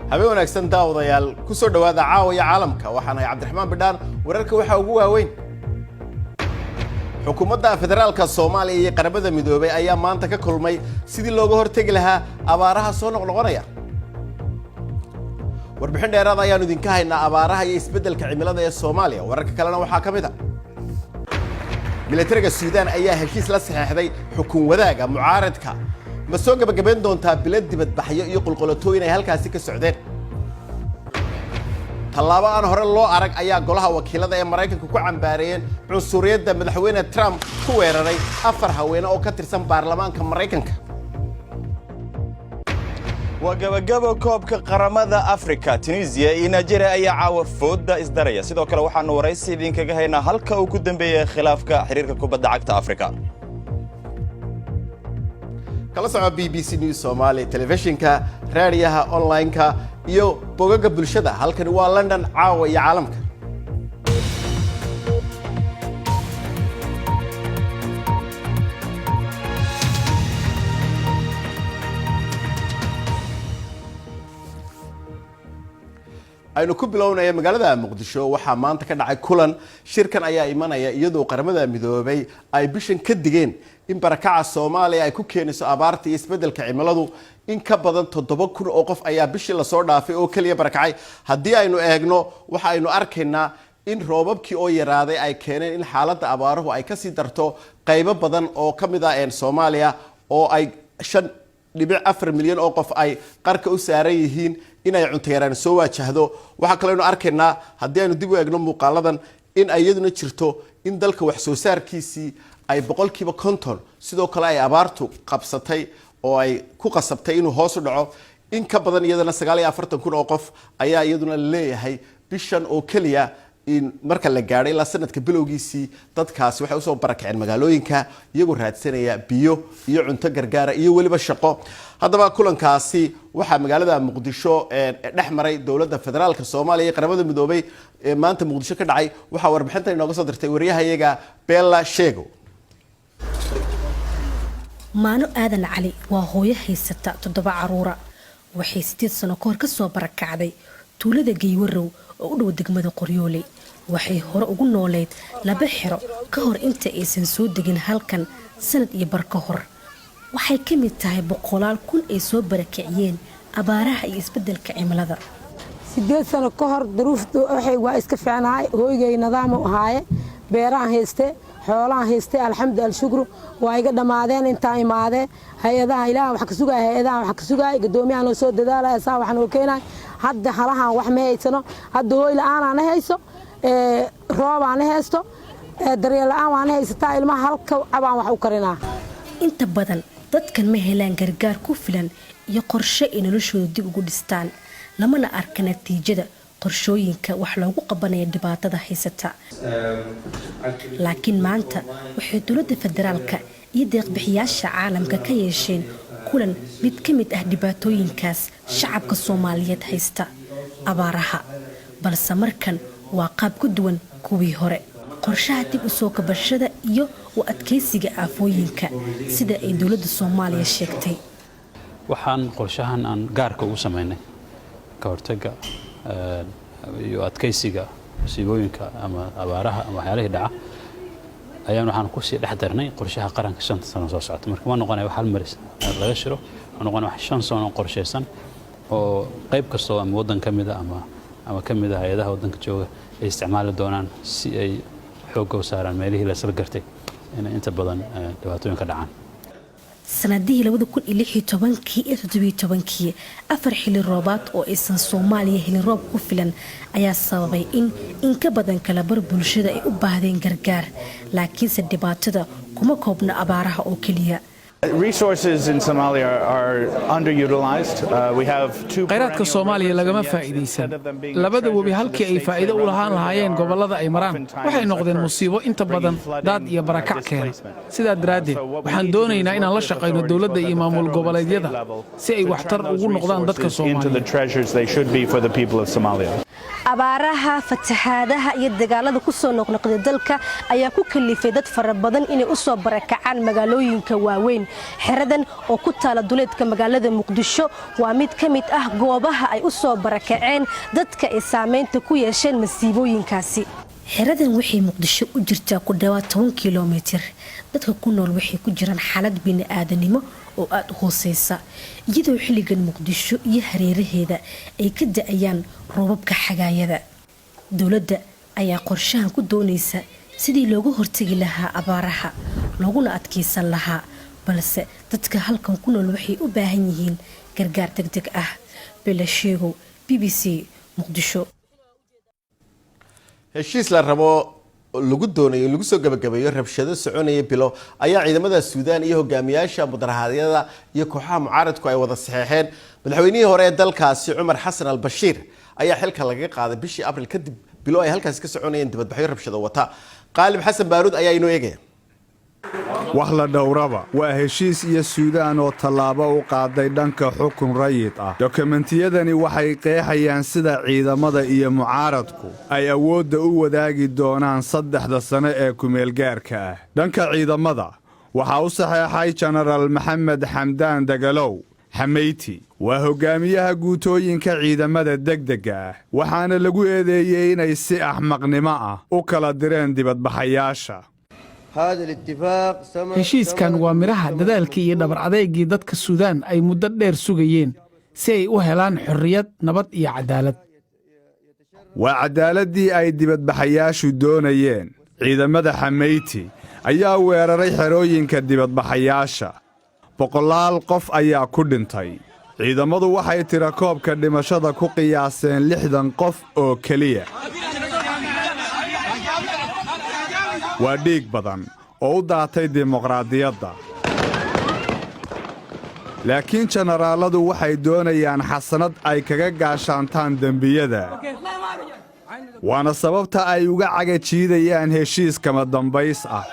habeen wanaagsan daawadayaal ku soo dhawaada caawiya caalamka waxaan ahay Cabdiraxmaan Bidhaan wararka waxa ugu waaweyn xukuumadda federaalka Soomaaliya iyo qaramada midoobay ayaa maanta ka kulmay sidii looga hortagi lahaa abaaraha soo noqnoqonaya warbixin dheeraad ayaan idinka haynaa abaaraha iyo isbeddelka cimilada ee Soomaaliya wararka kalena waxa ka mid ah militariga Suudaan ayaa heshiis la saxeexday xukun wadaaga mucaaradka ma soo gabagabeyn doontaa bilad dibadbaxyo iyo qulqulatooyin ay halkaasi ka socdeen tallaabo aan hore loo arag ayaa golaha wakiilada ee Mareykanka ku cambaareeyeen cunsuriyadda madaxweyne Trump ku weeraray 4 haween oo ka tirsan baarlamaanka Mareykanka وجبجبو كوب كقرمة أفريقيا تونسيا نيجيريا أي عاو فودا إصدارية سيدو كلا وحنا ورئيس دين كجهينا هلكا وكودن بيه خلاف كحرير كوبا دعكت أفريقيا kala soco BBC News Somali telefishinka raadiyaha online-ka iyo bogagga bulshada halkan waa London caawa iyo caalamka aynu ku bilownay magaalada Muqdisho waxa maanta ka dhacay kulan shirkan ayaa imanaya iyadoo qaramada midoobay ay bishan ka digeen in barakaca Soomaaliya ay ku keenayso abaarta iyo isbeddelka cimiladu in ka badan 7,000 oo qof ayaa bishii la soo dhaafay oo kaliya barakacay hadii aynu eegno waxa aynu arkaynaa in roobabkii oo yaraaday ay keeneen in xaaladda abaaruhu ay ka sii darto qaybo badan oo kamid ah Soomaaliya oo ay 5.4 milyan oo qof ay qarka u saaran yihiin inay cunto yaraan soo waajahdo waxa kale oo arkaynaa hadii aynu dib u eegno muuqaaladan in ayaduna jirto in dalka wax soo saarkiisii ay 50% sidoo kale ay abaartu qabsatay oo ay ku qasabtay inuu hoos u dhaco in ka badan iyadana 49,000 oo qof ayaa iyaduna leeyahay bishan oo kaliya in marka la gaaray la sanadka bilowgiisii dadkaasi waxay u soo barakaceen magaalooyinka iyagoo raadsanaya biyo iyo cunto gargaar iyo waliba shaqo haddaba kulankaasi waxa magaalada Muqdisho dhex maray dawladda federaalka Soomaaliya iyo qaramada midoobay maanta Muqdisho ka dhacay waxa warbixinta inooga soo dirtay wariyahayaga Bella Shego maano aadan cali waa hooyo haysata 7 caruura waxay 8 sano ka hor ka soo barakacday tuulada Geewarow oo u dhow degmada Qoryoole waxay hore ugu nooleed 2 xiro ka hor inta aysan soo degin halkan sanad iyo bar ka hor waxay ka mid tahay boqolaal kun ay soo barakaciyeen abaaraha iyo isbeddelka cimilada 8 sano ka hor duruuftu waxay waa iska fiicnaay hooygay nidaam u ahaaye beeraha hayste xoolaha hayste alxamdulillah shukru waa iga dhamaadeen inta imaade hay'adaha ilaaha wax ka sugay hay'adaha wax ka sugay gadoomiyaha soo dadaalaya saa waxaan oo keenay hadda halahan wax ma haysano hadda hooy la'aan aan hayso roob aan haysto daryeel la'aan aan haysta ilmaha halka abaan wax u karinaa inta badan dadkan ma helaan gargaar ku filan iyo qorshe ay noloshooda dib ugu dhistaan lamana arka natiijada qorshooyinka wax loogu qabanayo dhibaatada haysata laakiin maanta waxay dawladda federaalka iyo deeq-bixiyaasha caalamka ka yeesheen kulan mid ka mid ah dhibaatooyinkaas shacabka Soomaaliyeed haysta abaaraha balse markan waa qaab ku duwan kuwii hore qorshaha dib u soo kabashada iyo u adkeysiga aafooyinka sida ay dawladda Soomaaliya sheegtay waxaan qorshahan aan gaarka ugu sameynay ka hortagga iyo adkeysiga musiibooyinka ama abaaraha ama waxyaalaha dhaca ayaan waxaan ku sii dhaxdarnay qorshaha qaranka 5 sano soo socota marka ma noqonay wax hal maris laga shiro noqonay wax 5 sano qorsheysan oo qayb kasto ama wadan kamid ah ama kamid ah hay'adaha wadanka jooga ay isticmaali doonaan si ay xoog u saaraan meelihii la sal gartay in inta badan dhibaatooyinka dhacaan sanadihii 2016 iyo 17 afar xilli roobaad oo aysan Soomaaliya helin roob ku filan ayaa sababay in ka badan kala bar bulshada ay u baahdeen gargaar laakiinse dhibaatada kuma koobna abaaraha oo kaliya Resources in Somalia are underutilized. We have 2 khayraadka Soomaaliya lagama faa'iideysan labada webi halkii ay faa'iido u lahaan lahaayeen gobolada ay maraan waxay noqdeen musiibo inta badan daad iyo barakac keena sidaa daraadeed waxaan doonaynaa inaan la shaqeyno dawladda iyo maamul goboleedyada si ay waxtar ugu noqdaan dadka Soomaaliyeed abaaraha fatahaadaha iyo dagaalada ku soo noqnoqday dalka ayaa ku kalifay dad fara badan inay u soo barakacaan magaalooyinka waaweyn xeradan oo ku taala duleedka magaalada muqdisho waa mid ka mid ah goobaha ay u soo barakaceen dadka ay saamaynta ku yeesheen masiibooyinkaasi. xeradan waxay muqdisho u jirtaa ku dhawaad 10 kiiloomitir. dadka ku nool waxay ku jiraan xaalad bini'aadanimo oo aad u hooseysa iyadoo xilligan muqdisho iyo hareeraheeda ay ka da'ayaan roobabka xagaayada. dowladda ayaa qorshahan ku doonaysa sidii looga hortagi lahaa abaaraha looguna adkeysan lahaa, balse dadka halkan ku nool waxay u baahan yihiin gargaar degdeg ah. Bella Sheego, BBC Muqdisho. heshiis la rabo lagu doonayo lagu soo gabagabeeyo rabshado soconaya bilo ayaa ciidamada Suudaan iyo hogaamiyaasha mudaharaadyada iyo kooxaha mucaaradku ay wada saxeexeen. madaxweynihii hore ee dalkaasi Umar Xasan al-Bashir ayaa xilka laga qaaday bishii Abriil kadib bilo ay halkaas ka soconayeen dibadbaxyo rabshado wata. Qaalib Xasan Baaruud ayaa inoo eegaya. wax la dhowraba waa heshiis iyo Suudaan oo tallaabo u qaaday dhanka xukun rayid ah. dokumentiyadani waxay qeexayaan sida ciidamada iyo mucaaradku ay awoodda u wadaagi doonaan 3 sano ee kumeelgaarka ah. dhanka ciidamada waxaa u saxeexay General Maxamed Xamdaan Dagalow Xameyti waa hogaamiyaha guutooyinka ciidamada degdega ah, waxaana lagu eedeeyay inay si axmaqnimo ah u kala direen dibadbaxayaasha. heshiiskan waa midhaha dadaalkii iyo dhabar adeegii dadka Suudaan ay muddo dheer sugayeen si ay u helaan xorriyad, nabad iyo cadaalad. waa cadaaladii ay dibadbaxayaashu doonayeen. ciidamada Xameyti ayaa weeraray xerooyinka dibadbaxayaasha. boqolaal qof ayaa ku dhintay. ciidamadu waxay tirakoobka dhimashada ku qiyaaseen 60 qof oo keliya. waa dhiig badan oo u daatay dimuqraadiyadda. laakiin jenaraaladu waxay doonayaan xasanad ay kaga gaashaantaan dembiyada. waana sababta ay uga cagajiidayaan heshiis kama dambays ah.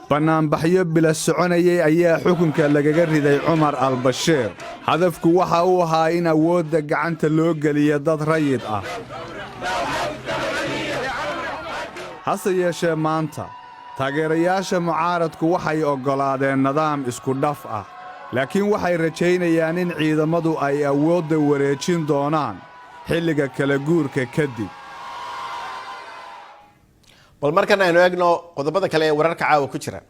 bannaanbaxyo bila soconayay ayaa xukunka lagaga riday Umar al-Bashir. hadafku waxa uu ahaa in awoodda gacanta loo geliyo dad rayid ah. hase yeeshee maanta taageerayaasha mucaaradku waxay oggolaadeen nidaam isku dhaf ah, laakiin waxay rajaynayaan in ciidamadu ay awoodda wareejin doonaan xilliga kala guurka kadib. bal markan aynu eegno qodobada kale ee wararka caawa ku jira.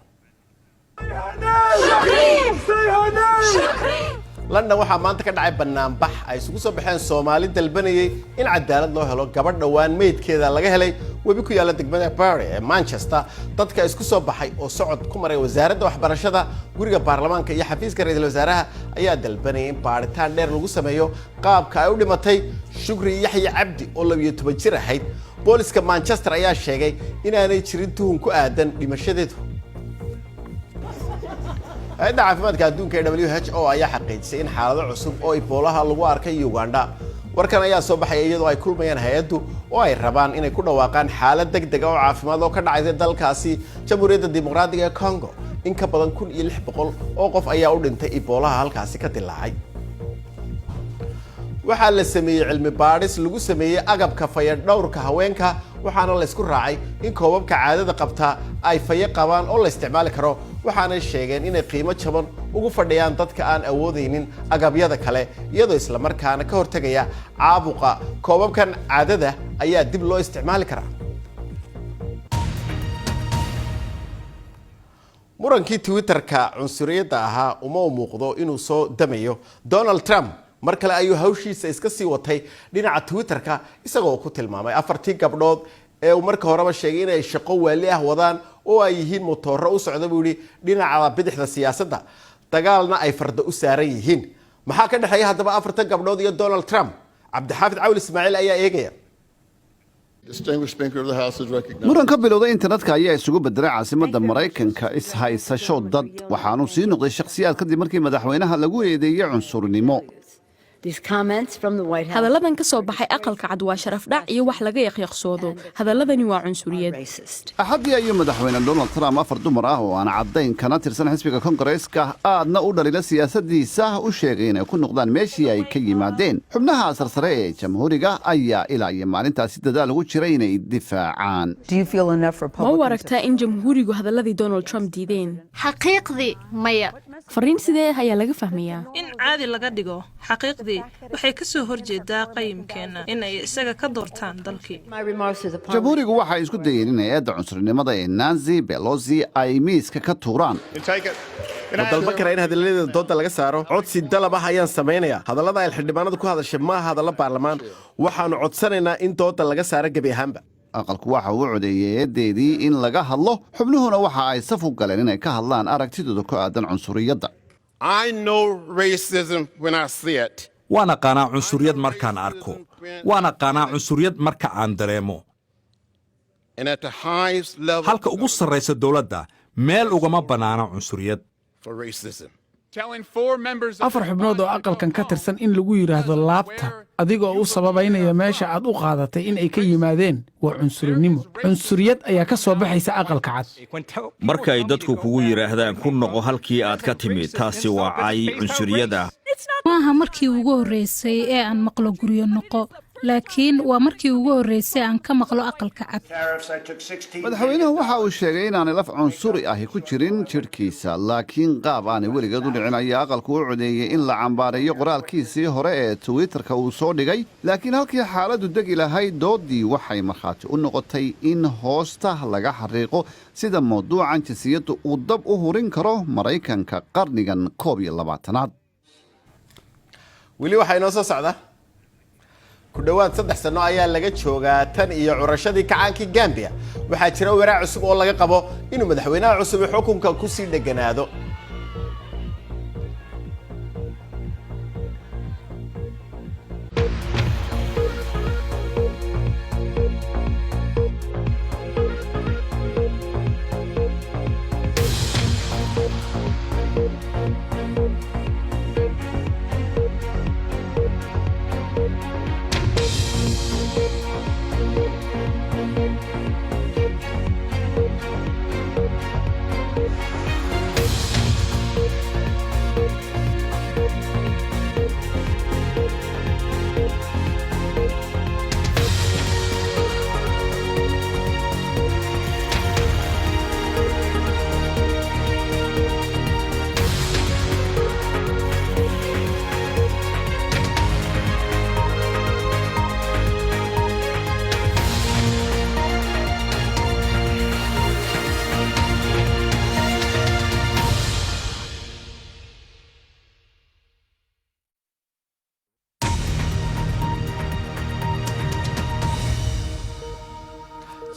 London waxaa maanta ka dhacay banaanbax ay isugu soo baxeen Soomaali dalbanayay in cadaalad loo helo gabadh dhawaan meydkeeda laga helay webi ku yaala degmada Bury ee Manchester. dadka isku soo baxay oo socod ku maray wasaaradda waxbarashada, guriga baarlamaanka iyo xafiiska ra'iisul wasaaraha ayaa dalbanayay in baaritaan dheer lagu sameeyo qaabka ay u dhimatay Shukri Yaxya Cabdi oo 12 jir ahayd. booliska Manchester ayaa sheegay inaanay jirin tuhun ku aadan dhimashadeedu. hay'adda caafimaadka adduunka ee WHO ayaa xaqiijisay in xaalado cusub oo Ebola lagu arkay Uganda. warkan ayaa soo baxay iyadoo ay kulmayaan hay'addu oo ay rabaan inay ku dhawaaqaan xaalad degdeg ah oo caafimaad oo ka dhacay dalkaasi Jamhuuriyadda Dimuqraadiga ee Congo. in ka badan 1600 oo qof ayaa u dhintay Ebola halkaasi ka dilaacay. waxaa la sameeyay cilmi baadhis lagu sameeyay agabka fayadhowrka haweenka, waxaana la isku raacay in koobabka caadada qabta ay fayo qabaan oo la isticmaali karo. waxaana sheegeen inay qiimo jaban ugu fadhiyaan dadka aan awoodeynin agabyada kale, iyadoo isla markaana ka hortagaya caabuqa. koobabkan caadada ayaa dib loo isticmaali karaa. murankii Twitterka cunsuriyadda ahaa uma muuqdo inuu soo damayo. Donald Trump mar kale ayuu hawshiisa iska sii watay dhinaca Twitterka, isagoo ku tilmaamay 4 gabdhood ee uu marka horeba sheegay inay shaqo waali ah wadaan oo ay yihiin motorro u socda buu yiri dhinaca bidixda siyaasadda, dagaalna ay fardo u saaran yihiin. maxaa ka dhaxeeya haddaba 4 gabdhood iyo Donald Trump? Cabdixaafid Cawl Ismaaciil ayaa eegaya. muranka bilowday internetka ayaa isugu bedelay caasimadda Maraykanka is-haysasho dad, waxaanu sii noqday shakhsiyaad kadib markii madaxweynaha lagu eedeeyay cunsurnimo. hadalladan ka soo baxay aqalka cad waa sharaf dhac iyo wax laga yaqyaqsoodo hadalladani waa cunsuriyad axaddii ayuu madaxweyne donald trump 4 dumar ah oo aan caddayn kana tirsan xisbiga kongareeska aadna u dhalila siyaasaddiisa u sheegay inay ku noqdaan meeshii ay ka yimaadeen xubnaha sarsare ee jamhuuriga ayaa ilaa iyo maalintaasi dadaal ugu jiray inay difaacaan ma u aragtaa in jamhuurigu hadalladii donald trump diideen xaqiiqdii maya fariin sidee ayaa laga fahmayaa in caadi laga dhigo xaqiiqdii waxay ka soo horjeedaa qayimkeenna in ay isaga ka doortaan dalkii jamhuurigu waxay isku dayeen inay eedda cunsurinimada ee nancy pelosi ay miiska ka tuuraan ma dalban karaa in hadaladeeda doodda laga saaro codsi dalab ah ayaan samaynayaa hadallada ay xildhibaanadu ku hadashay maaha hadallo baarlamaan waxaannu codsanaynaa in doodda laga saaro gebi ahaanba aqalku waxa uu codeeyey eeddeedii in laga hadlo xubnuhuna waxa ay saf u galeen inay ka hadlaan aragtidooda ku aadan cunsuriyadda waan aqaanaa cunsuriyad markaan arko waan aqaanaa cunsuriyad marka aan dareemo halka ugu sarraysa dowladda meel ugama bannaana cunsuriyad 4 xubnood oo aqalkan ka tirsan in lagu yidhaahdo laabta adigoo u sababaynaya meesha aad u qaadatay in ay ka yimaadeen waa cunsurinimo cunsuriyad ayaa ka soo baxaysa aqalka cad marka ay dadku kugu yidhaahdaan ku noqo halkii aad ka timid taasi waa cay cunsuriyada maaha markii ugu horreysay ee aan maqlo guryo noqo laakiin waa markii ugu horreysay aan ka maqlo aqalka cad madaxweynuhu waxa uu sheegay inaanay laf cunsuri ahi ku jirin jidhkiisa laakiin qaab aanay weligeed u dhicin ayaa aqalku u codeeyey in la cambaareeyo qoraalkiisii hore ee twitterka uu soo dhigay laakiin halkii xaaladdu degi lahayd dooddii waxay markhaati u noqotay in hoosta laga xariiqo sida mawduucan jinsiyaddu uu dab u hurin karo maraykanka qarnigan 21aad weli waxaa inoo soo socda ku dhowaad 3 sano ayaa laga joogaa tan iyo curashadii kacaankii Gambia waxaa jira waraac cusub oo laga qabo inuu madaxweynaha cusub xukunka ku sii dheganaado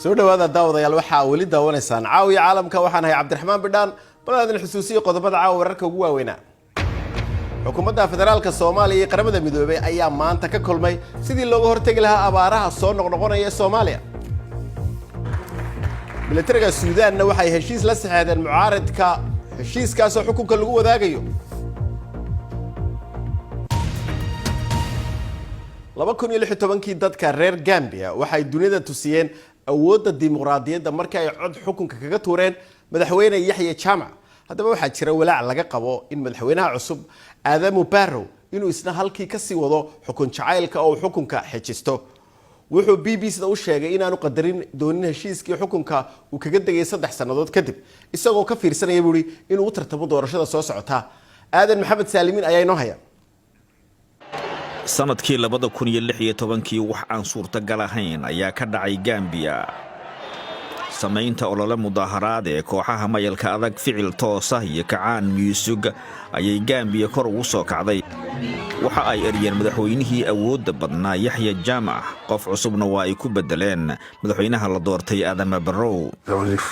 soo dhawaada daawadayaal waxaa weli daawanaysaan caawiya caalamka waxaan ahay cabdiraxmaan bidhaan balaadin xusuusiyo qodobada caawa wararka ugu waaweynaa xukuumadda federaalka Soomaaliya iyo qaramada midoobay ayaa maanta ka kulmay sidii looga hortagi lahaa abaaraha soo noqnoqonaya ee Soomaaliya militariga Suudaanna waxay heshiis la saxeexdeen mucaaradka heshiiskaas oo xukunka lagu wadaagayo 2016 dadka reer Gambia waxay dunida tusiyeen awoodda dimuqraadiyadda markii ay cod xukunka kaga tuureen madaxweyne Yaxya Jaamac haddaba waxaa jira walaac laga qabo in madaxweynaha cusub Adamu Barrow inuu isna halkii ka sii wado xukun jacaylka oo xukunka xejisto wuxuu BBC-da u sheegay inaanu qadarin doonin heshiiskii xukunka uu kaga degay 3 sanadood kadib isagoo ka fiirsanaya buri inuu u tartamo doorashada soo socota aadan maxamed saalimiin ayaa inoo haya sanadkii 2016 wax aan suurtagal ahayn ayaa ka dhacay Gambia samaynta olole mudaharaad ee kooxaha mayalka adag ficil toos ah iyo kacaan muusig ayay Gambia kor ugu soo kacday waxa ay eryeen madaxweynihii awoodda badnaa Yaxya Jaamac qof cusubna waa ay ku bedeleen madaxweynaha la doortay Adama Barrow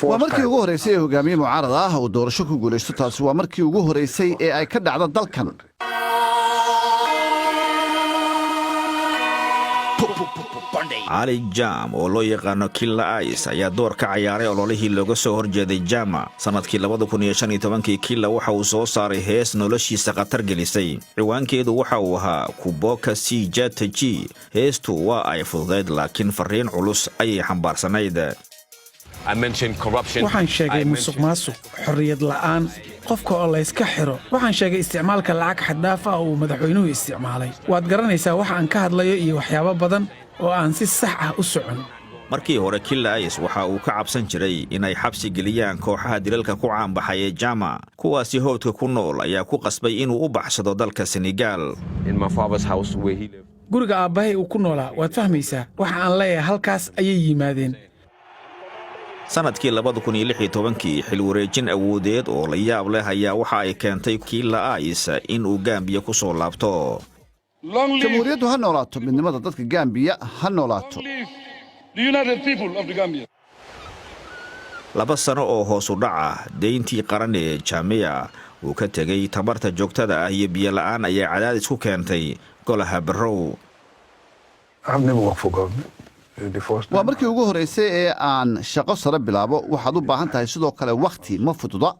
waa markii ugu horeysay ee hogaamiye mucaarad ah oo doorasho ku guuleysto taasi waa markii ugu horeysay ee ay ka dhacdo dalkan cali jam oo loo yaqaano Killa Ice ayaa door ka ciyaaray ololihii looga soo horjeeday Jama sanadkii 2015 Killa waxa uu soo saaray hees noloshiisa khatar gelisay ciwaankeedu waxa uu ahaa Kuboka si Jataji heestu waa ay fududeyd laakiin fariin culus ayay xambaarsanayd waxaan sheegay musuqmaasuq xorriyad la'aan qofka oo la iska xiro waxaan sheegay isticmaalka lacag xad dhaaf ah oo madaxweynuhu isticmaalay waad garanaysaa waxa aan ka hadlayo iyo waxyaabo badan oo aan si sax ah u socon markii hore Killa Ice waxa uu ka cabsan jiray inay xabsi geliyaan kooxaha dilalka ku caanbaxay ee Jama kuwaasi howdka ku nool ayaa ku qasbay inuu u baxsado dalka Senegal guriga aabbahay uu ku noolaa waad fahmaysaa waxa aan leeyahay halkaas ayay yimaadeen sanadkii 2016 xil wareejin awoodeed oo la yaab leh ayaa waxa ay keentay Killa Ice inuu Gambia ku soo laabto jamhuuriyaddu ha noolaato midnimada dadka Gambia ha noolaato laba sano oo hoos u dhaca deyntii qaran ee Jamia uu ka tegay tamarta joogtada ah iyo biyo la'aan ayaa cadaadis ku keentay golaha Barrow waa markii ugu horeysay ee aan shaqo sare bilaabo waxaad u baahan tahay sidoo kale waqti ma fududa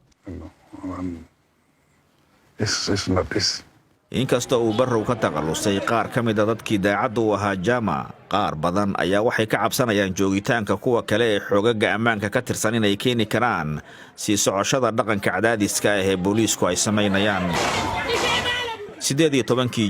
inkasta uu Barrow ka taqalusay qaar ka mid ah dadkii daacadda u ahaa Jama qaar badan ayaa waxay ka cabsanayaan joogitaanka kuwa kale ee xoogaga ammaanka ka tirsan inay keeni karaan sii socoshada dhaqanka cadaadiska ah ee booliisku ay samaynayaan 18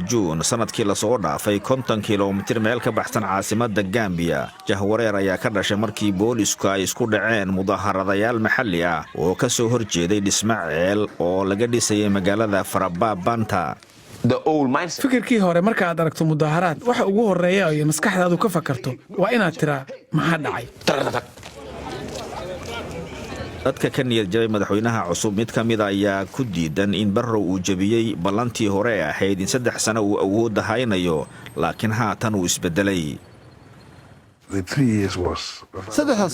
Juun sanadkii la soo dhaafay 50 kiiloomitir meel ka baxsan caasimadda Gambia jahwareer ayaa ka dhashay markii boolisku ay isku dhaceen mudaharadayaal maxalli ah oo ka soo horjeeday dhisme ceel oo laga dhisayay magaalada Farababanta fikirkii hore marka aad aragto mudaharaad waxa ugu horeeya oo maskaxdaadu ka fakarto waa inaad tiraa maxaa dhacay dadka ka niyad jabay madaxweynaha cusub mid ka mid ayaa ku diidan in Barrow uu jabiyay ballantii hore ee ahayd in 3 sano uu awood haynayo laakiin haatan uu isbedelay 3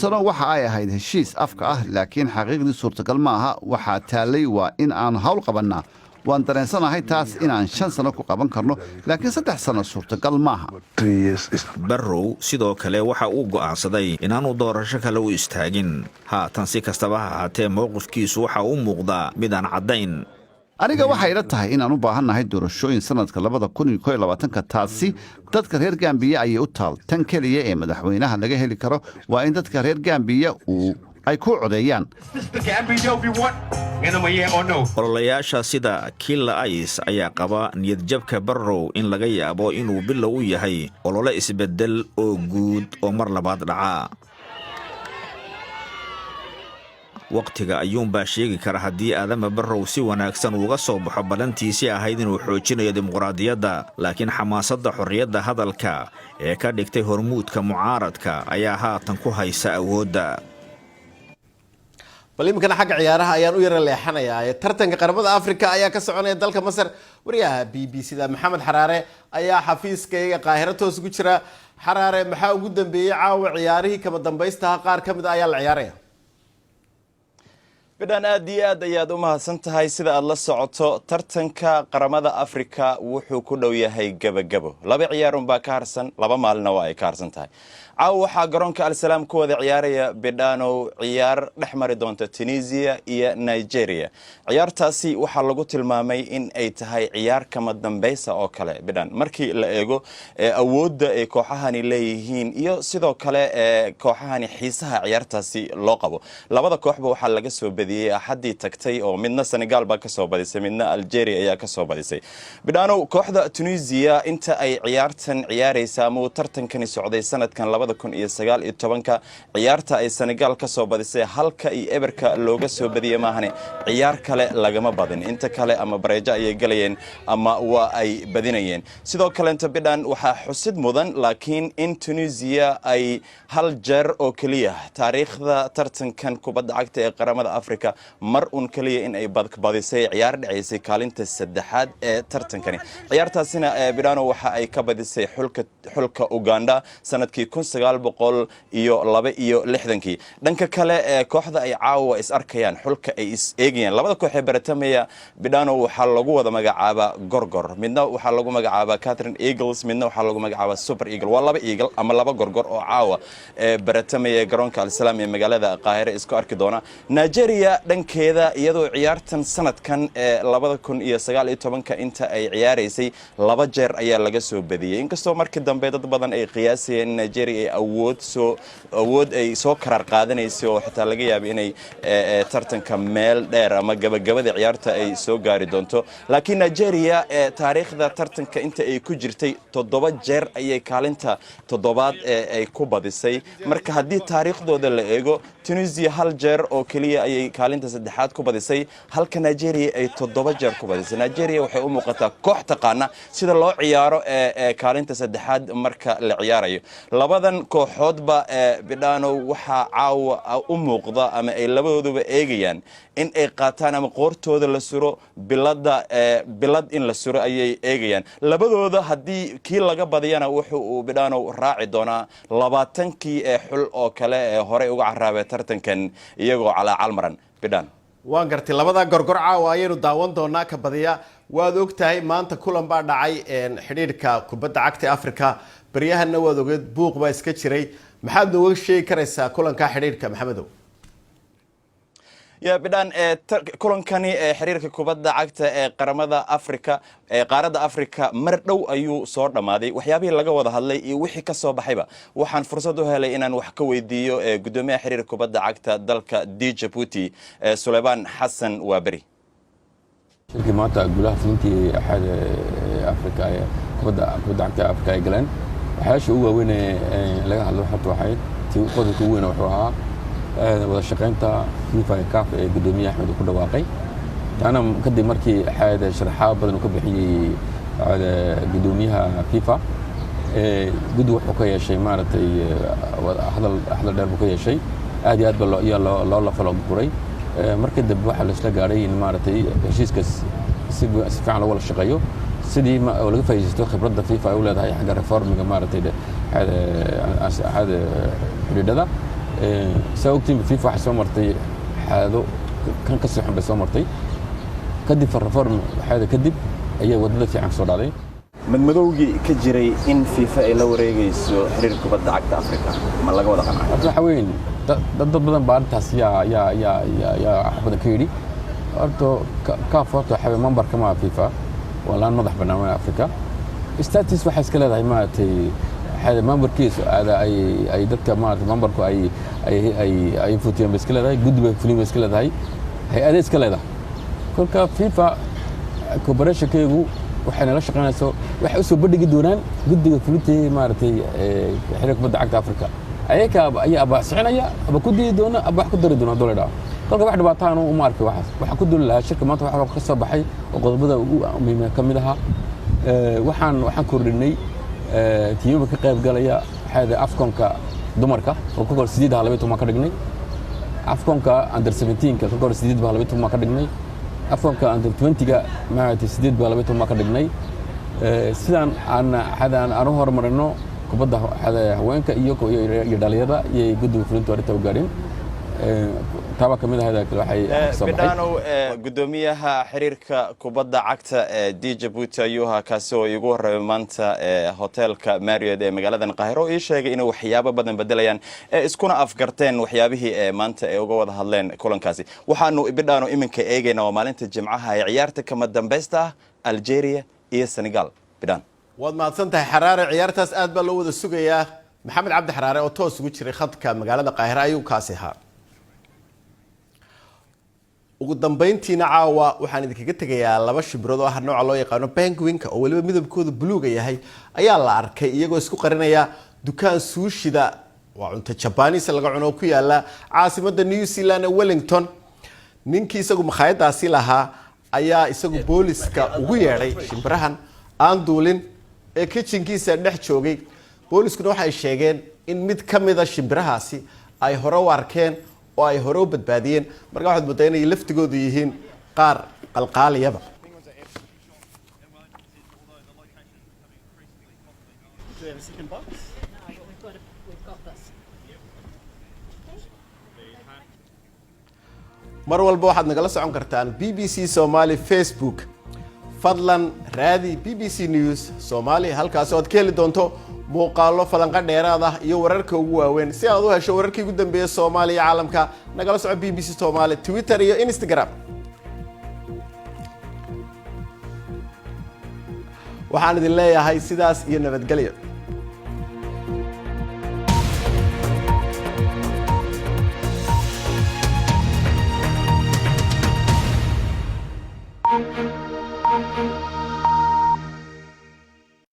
sano waxa ay ahayd heshiis afka ah laakiin xaqiiqdii suurtagal ma aha waxa taalay waa in aan hawl qabanaa waan dareensanahay taas inaan 5 sano ku qaban karno laakiin 3 sano suurtagal maaha Barrow sidoo kale waxa uu go'aansaday inaanu doorasho kale u istaagin haatan si kastaba ha ahaatee mowqifkiisu waxa uu muuqdaa mid aan caddayn aniga waxay ila tahay inaan u baahannahay doorashooyin sanadka 2021 taasi dadka reer Gambia ayay u taal tan kaliya ee madaxweynaha laga heli karo waa in dadka reer Gambia ay ku codeeyaan ololayaasha sida Killa Ice ayaa qaba niyadjabka Barrow in laga yaabo inuu bilow u yahay olole isbedel oo guud oo mar labaad dhaca waqtiga ayuunbaa sheegi kara haddii Adama Barrow si wanaagsan uga soo baxo balantiisii ahayd inuu xoojinayo dimuqraadiyadda laakiin xamaasadda xorriyadda hadalka ee ka dhigtay hormuudka mucaaradka ayaa haatan ku haysa awoodda bal imkana xagga ciyaaraha ayaan u yara leexanayaa tartanka qaramada Afrika ayaa ka soconaya dalka Masar wariyaha BBC-da Maxamed Xaraare ayaa xafiiskayga Qaahiro toos ugu jira Xaraare maxaa ugu dambeeyay caawa ciyaarihii kama dambaysta qaar ka mid ayaa la ciyaaraya bidhaan aad iyo aad ayaad u mahadsan tahay sida aad la socoto tartanka qaramada Afrika wuxuu ku dhow yahay gabagabo 2 ciyaarun baa ka harsan 2 maalina waa ay ka harsan tahay caawa waxaa garoonka Al-Salaam ku wada ciyaaraya bidhaano ciyaar dhexmari doonta Tunisia iyo Nigeria ciyaartaasi waxaa lagu tilmaamay in ay tahay ciyaar kama dambaysa oo kale bidhaan markii la eego awoodda ay kooxahani leeyihiin iyo sidoo kale kooxahani xiisaha ciyaartaasi loo qabo labada kooxba waxaa laga soo badiyay axadii tagtay oo midna Senegal baa ka soo badisay midna Algeria ayaa ka soo badisay bidhaano kooxda Tunisia inta ay ciyaartan ciyaaraysa ama tartankani socday sanadkan 2019 ciyaarta ay Senegal ka soo badisay halka iyo eberka looga soo badiyay maahane ciyaar kale lagama badin inta kale ama bareejo ay galayeen ama waa ay badinayeen sidoo kale inta bidhaan waxa xusid mudan laakiin in Tunisia ay hal jeer oo kaliya taariikhda tartankan kubadda cagta ee qaramada Afrika africa mar un kaliya in ay badisay ciyaar dhacaysay kaalinta saddexaad ee tartankani ciyaartaasina bidhano waxa ay ka badisay xulka Uganda sanadkii 1962 dhanka kale kooxda ay caawa is arkayaan xulka ay is eegayaan labada koox ee baratamaya bidhano waxa lagu wada magacaaba gorgor midna waxa lagu magacaaba Catherine Eagles midna waxa lagu magacaaba Super Eagle waa laba eagle ama laba gorgor oo caawa baratamaya garoonka Al-Salaam ee magaalada Qaahire isku arki doona Nigeria dhankeeda iyadoo ciyaartan sanadkan 2019 inta ay ciyaareysay laba jeer ayaa laga soo badiyay inkastoo markii dambe dad badan ay qiyaasayeen Nigeria ay awood ay soo karar qaadanayso oo xitaa laga yaabo inay tartanka meel dheer ama gabagabada ciyaarta ay soo gaari doonto laakiin Nigeria taariikhda tartanka inta ay ku jirtay 7 jeer ayay kaalinta 7aad ay ku badisay marka haddii taariikhdooda la eego Tunisia hal jeer oo kaliya ayay kaalinta saddexaad ku badisay halka Nigeria ay 7 jeer ku badisay Nigeria waxay u muuqataa koox taqaana sida loo ciyaaro kaalinta saddexaad marka la ciyaarayo labadan kooxoodba bidhano waxa caawa u muuqda ama ay labadooduba eegayaan in ay qaataan ama qoortooda la suro bilad in la suro ayay eegayaan labadooda haddii kii laga badiyana wuxuu bidhano raaci doonaa 20kii xul oo kale hore uga caraabay tartankan iyagoo calaacal maran bidhan waan gartay labada gorgor caawa ayaynu daawan doonaa ka badiya waad ogtahay maanta kulan baa dhacay xidhiidhka kubadda cagta Afrika baryahanna waad ogeed buuq baa iska jiray maxaad nooga sheegi karaysaa kulanka xidhiidhka Maxamedow يا بدان كلنكني xiriirka kubadda cagta ee qaramada Afrika qaaradda Afrika mar dhow ayuu soo dhamaaday waxyaabihii laga wada hadlay iyo wixii ka soo baxayba waxaan fursad u helay inaan wax ka weydiiyo gudoomiyaha xiriirka kubadda cagta dalka Djibouti Sulayman Hassan Waberi shirkii maanta golaha fulintii axad Afrika kubadda cagta Afrika ay galeen waxaasha ugu waaweyn laga hadlo waxay tii qodobka ugu weyn wuxuu ahaa wada shaqeynta FIFA CAF ee gudoomiyaha Axmed ku dhawaaqay taana kadib markii xaada sharaxaad badan ka bixiyay gudoomiyaha FIFA guddi wuxuu ka yeeshay maartay hadal dheer buu ka yeeshay aad iyo aad baa loo la falo guray markii dib waxa la isla gaaray in maartay heshiiskaas si fiican loo wada shaqeeyo sidii laga faa'iideysto khibradda FIFA ay u leedahay xagga reformiga maartay xidhiidhada سأقول فيفا حسام مرتي هذا كان كسر حب حسام مرتي كدي في الرفورم هذا كدب أي ودلت في عن صداري من مدوجي كجري إن فيفا لو ريجيس حرير كبد عقد أفريقيا ما لقى وضع معه أطلع حوين ضد بدن بعد تاسيا يا أحمد كيري أرتو كافورتو حبي منبر كما فيفا ولا نضح برنامج أفريقيا استاتيس وحس كلا ده ما تي هذا ممبر كيس هذا أي دتك ما ممبر كو أي فوتين بس كلا ده جود بفيلم بس كلا ده هي أديس كلا ده كل كفيفا كوبريش كيجو وحنا لا شقنا سو وحسوا بدي جدونان جود فلوتي مارتي حركة بدي عقد أفريقيا أيك أي أبا سعنا يا أبا كودي دونا أبا كودر دونا دولار ده كل واحد بعطانه ومارك واحد وحكودوا لها شركة ما تروح خصها بحي وقد بدأ كملها وحن كورني تيوب كقيب قاليا هذا أفكونكا دمركا وكل سديد هالبيتهم ما كدقني أفكونكا أندر 17 كل سديد بهالبيتهم ما كدقني أفكونكا أندر 20 كا ما تسديد بهالبيتهم ما كدقني سيدان أنا هذا أنا أروح مرنو كبده هذا هوينك يوكو يداليا ده يجدو فلنتو أريتو قارين تابع كمية هذا كل واحد بدانو قدوميها حريرك كوبدا عكتا دي جيبوتي أيها كاسو يقول مانتا هوتيل كماريو دي مقالة القاهرة إيش إنه وحيابة بدن بدليان إسكونا أفكرتين وحيابه مانتا يقول هاللين كلن كاسي وحانو بدانو إمن كأيجينا ومالنت الجمعة عيارتك كمدن بيستا الجيريا إيه السنغال بدان واد ما تصنتها حرارة عيارتاس آد بلوود السوقية محمد عبد حرارة وتوس وجري خط كمقالة القاهرة أيو كاسيها ugu dambeyntiina caawa waxaan idinkaga tagayaa laba shibrood oo ah nooca loo yaqaan penguinka oo waliba midabkooda buluuga yahay ayaa la arkay iyagoo isku qarinaya dukaan suushida waa cunto Japanese laga cuno ku yaala caasimadda New Zealand Wellington ninkii isagu makhaayadaasi lahaa ayaa isagu booliska ugu yeeray shimbirahan aan duulin ee kitchenkiisa dhex joogay booliskuna waxay sheegeen in mid kamida shimbirahaasi ay hore u arkeen oo ay hore u badbaadiyeen marka waxaad moodaa inay laftigoodu yihiin qaar qalqaaliyaba. mar walba waxaad nagala socon kartaan BBC Somali Facebook. fadlan raadi BBC News Somali halkaas oo aad ka heli doonto muuqaallo falanqa dheeraad ah iyo wararka ugu waaweyn. si aad u hesho wararkii ugu dambeeyay Soomaaliya iyo caalamka nagala soco BBC Somali Twitter iyo Instagram. waxaan idin leeyahay sidaas iyo nabadgelyo.